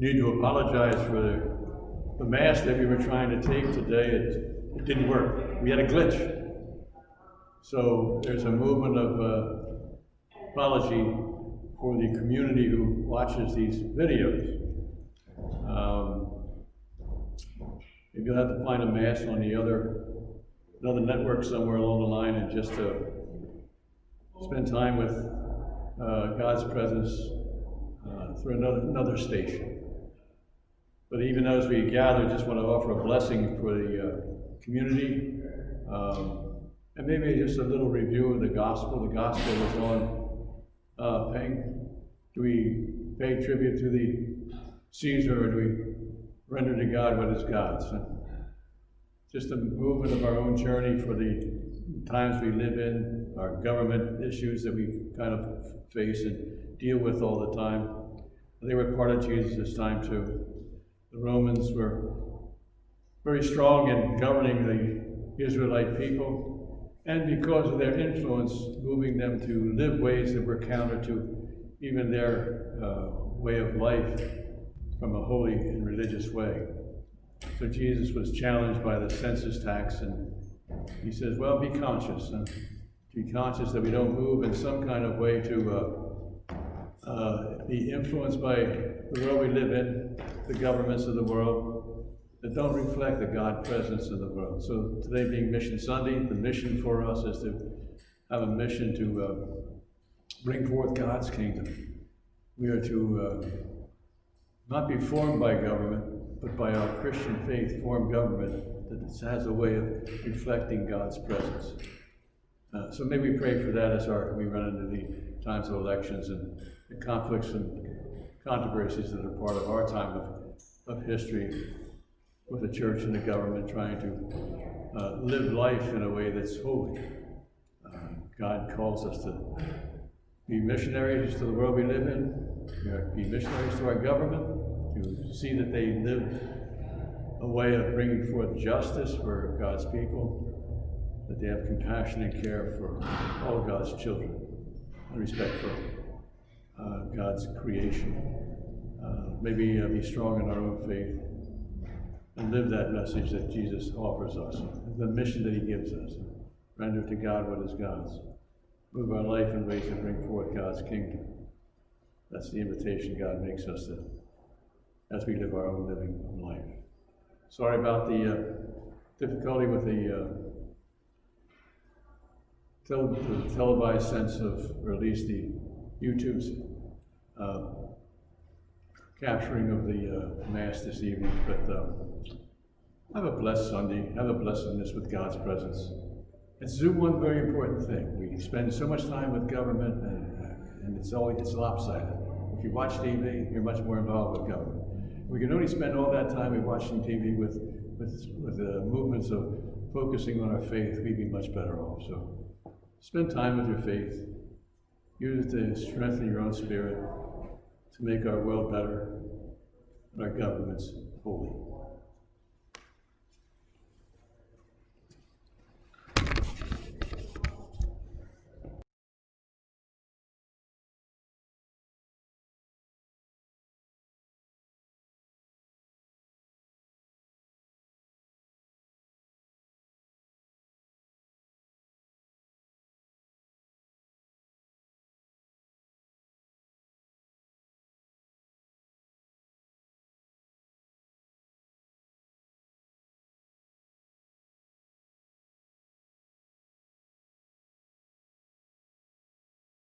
need to apologize for the Mass that we were trying to take today. It didn't work. We had a glitch. So there's a movement of apology for the community who watches these videos. Maybe you'll have to find a Mass on another network somewhere along the line, and just to spend time with God's presence through another station. But even as we gather, just want to offer a blessing for the community, and maybe just a little review of the gospel. The gospel is on do we pay tribute to the Caesar, or do we render to God what is God's? Just a movement of our own journey for the times we live in, our government issues that we kind of face and deal with all the time. They were part of Jesus' time too. The Romans were very strong in governing the Israelite people, and because of their influence, moving them to live ways that were counter to even their way of life from a holy and religious way. So Jesus was challenged by the census tax, and he says, well, be conscious. Be conscious that we don't move in some kind of way to be influenced by the world we live in, the governments of the world, that don't reflect the God presence in the world. So today being Mission Sunday, the mission for us is to have a mission to bring forth God's kingdom. We are to not be formed by government, but by our Christian faith form government that has a way of reflecting God's presence. So may we pray for that as we run into the times of elections and the conflicts and controversies that are part of our time of history with the church and the government trying to live life in a way that's holy. God calls us to be missionaries to the world we live in, be missionaries to our government, to see that they live a way of bringing forth justice for God's people, that they have compassion and care for all God's children, and respect for God's creation. Maybe be strong in our own faith and live that message that Jesus offers us, the mission that he gives us. Render to God what is God's. Move our life in ways that bring forth God's kingdom. That's the invitation God makes us to, as we live our own living life. Sorry about the difficulty with the televised sense of, or at least the YouTube's capturing of the Mass this evening. But have a blessed Sunday. Have a blessedness with God's presence. It's one very important thing. We spend so much time with government, and it's lopsided. If you watch TV, you're much more involved with government. We can only spend all that time watching TV with movements of focusing on our faith. We'd be much better off. So spend time with your faith. Use it to strengthen your own spirit, to make our world better and our governments holy.